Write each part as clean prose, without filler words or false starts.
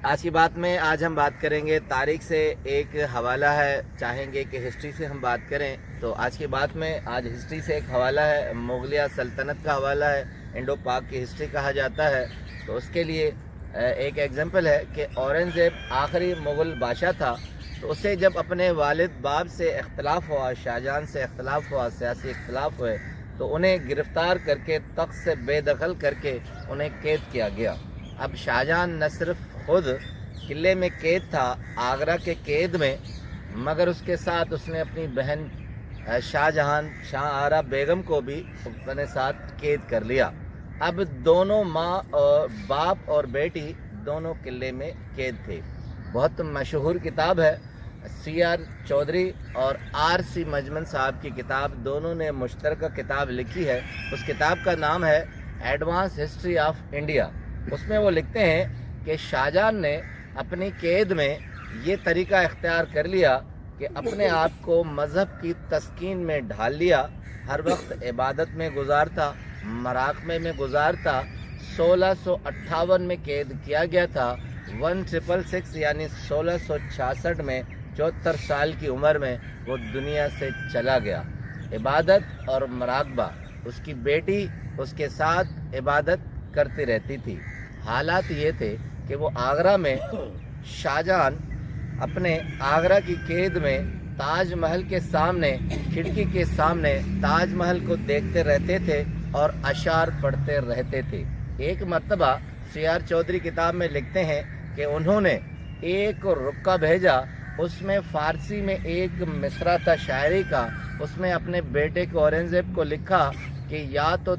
आज की बात में आज हम बात करेंगे तारीख से। एक हवाला है, चाहेंगे कि हिस्ट्री से हम बात करें तो आज की बात में आज हिस्ट्री से एक हवाला है, मुगलिया सल्तनत का हवाला है। इंडो पाक की हिस्ट्री कहा जाता है। तो उसके लिए एक एग्जांपल है कि औरंगज़ेब आखिरी मुग़ल बादशाह था। तो उसे जब अपने वालिद बाब से इख्तलाफ हुआ, शाहजहां से इख्तलाफ हुआ, सियासी इख्तलाफ हुए, तो उन्हें गिरफ़्तार करके तख्त से बेदखल करके उन्हें कैद किया गया। अब शाहजहां न सिर्फ खुद किले में कैद था, आगरा के कैद में, मगर उसके साथ उसने अपनी बहन शाह आरा बेगम को भी अपने साथ कैद कर लिया। अब दोनों माँ और बाप और बेटी दोनों किले में कैद थे। बहुत मशहूर किताब है, CR चौधरी और RC मजमन साहब की किताब, दोनों ने मुश्तरका किताब लिखी है। उस किताब का नाम है एडवांस हिस्ट्री ऑफ इंडिया। उसमें वो लिखते हैं कि शाहजहां ने अपनी कैद में ये तरीका इख्तियार कर लिया कि अपने आप को मज़हब की तस्कीन में ढाल लिया। हर वक्त इबादत में गुजारता, मराकमे में गुजारता। 1658 में कैद किया गया था। 1666 यानी 1666 में 74 साल की उम्र में वो दुनिया से चला गया। इबादत और मराकबा, उसकी बेटी उसके साथ इबादत करती रहती थी। हालात ये थे कि वो आगरा में, शाहजहां अपने आगरा की कैद में ताज महल के सामने, खिड़की के सामने ताज महल को देखते रहते थे और अशार पढ़ते रहते थे। एक मर्तबा CR चौधरी किताब में लिखते हैं कि उन्होंने एक रुक्का भेजा, उसमें फ़ारसी में एक मिसरा था शायरी का। उसमें अपने बेटे को, औरंगज़ेब को, लिखा कि या तो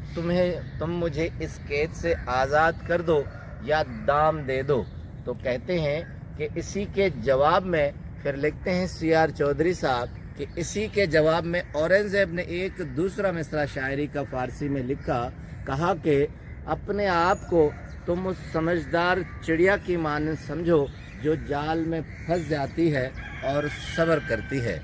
तुम मुझे इस कैद से आज़ाद कर दो या दाम दे दो। तो कहते हैं कि इसी के जवाब में, फिर लिखते हैं CR चौधरी साहब कि इसी के जवाब में औरंगज़ेब ने एक दूसरा मिसरा शायरी का फ़ारसी में लिखा, कहा कि अपने आप को तुम उस समझदार चिड़िया की मानंद समझो जो जाल में फंस जाती है और सब्र करती है।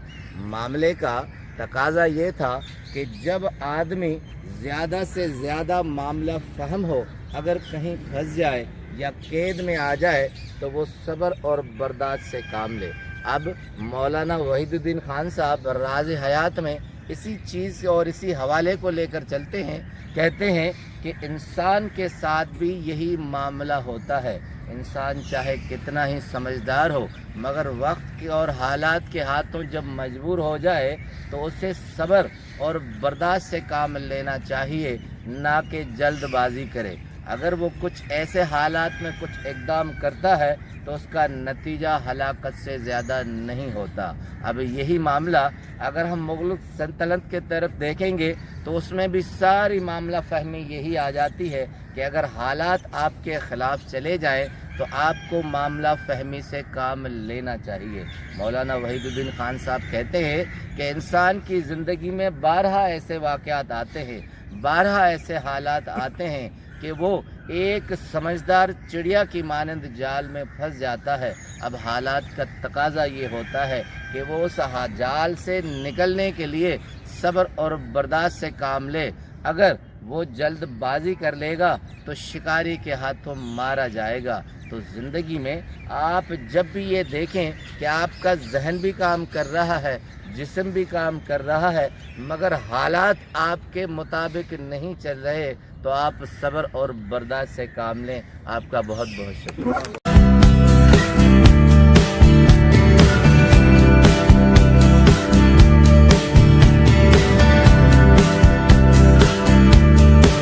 मामले का तकाजा ये था कि जब आदमी ज़्यादा से ज़्यादा मामला फ़हम हो, अगर कहीं फंस जाए या कैद में आ जाए तो वो सब्र और बर्दाश्त से काम ले। अब मौलाना वहीदुद्दीन खान साहब राज़ हयात में इसी चीज़ और इसी हवाले को लेकर चलते हैं। कहते हैं कि इंसान के साथ भी यही मामला होता है। इंसान चाहे कितना ही समझदार हो, मगर वक्त के और हालात के हाथों जब मजबूर हो जाए तो उसे सब्र और बर्दाश्त से काम लेना चाहिए, ना कि जल्दबाजी करे। अगर वो कुछ ऐसे हालात में कुछ इक़दाम करता है तो उसका नतीजा हलाकत से ज़्यादा नहीं होता। अब यही मामला अगर हम मुग़ल सल्तनत के तरफ देखेंगे तो उसमें भी सारी मामला फ़हमी यही आ जाती है कि अगर हालात आपके ख़िलाफ़ चले जाएं तो आपको मामला फ़हमी से काम लेना चाहिए। मौलाना वहीदुद्दीन खान साहब कहते हैं कि इंसान की ज़िंदगी में 12 ऐसे वाक़यात आते हैं, 12 ऐसे हालात आते हैं कि वो एक समझदार चिड़िया की मानंद जाल में फंस जाता है। अब हालात का तकाजा ये होता है कि वो उस जाल से निकलने के लिए सब्र और बर्दाश्त से काम ले। अगर वो जल्दबाजी कर लेगा तो शिकारी के हाथों मारा जाएगा। तो ज़िंदगी में आप जब भी ये देखें कि आपका जहन भी काम कर रहा है, जिस्म भी काम कर रहा है, मगर हालात आपके मुताबिक नहीं चल रहे, तो आप सब्र और बर्दाश्त से काम लें। आपका बहुत बहुत शुक्रिया।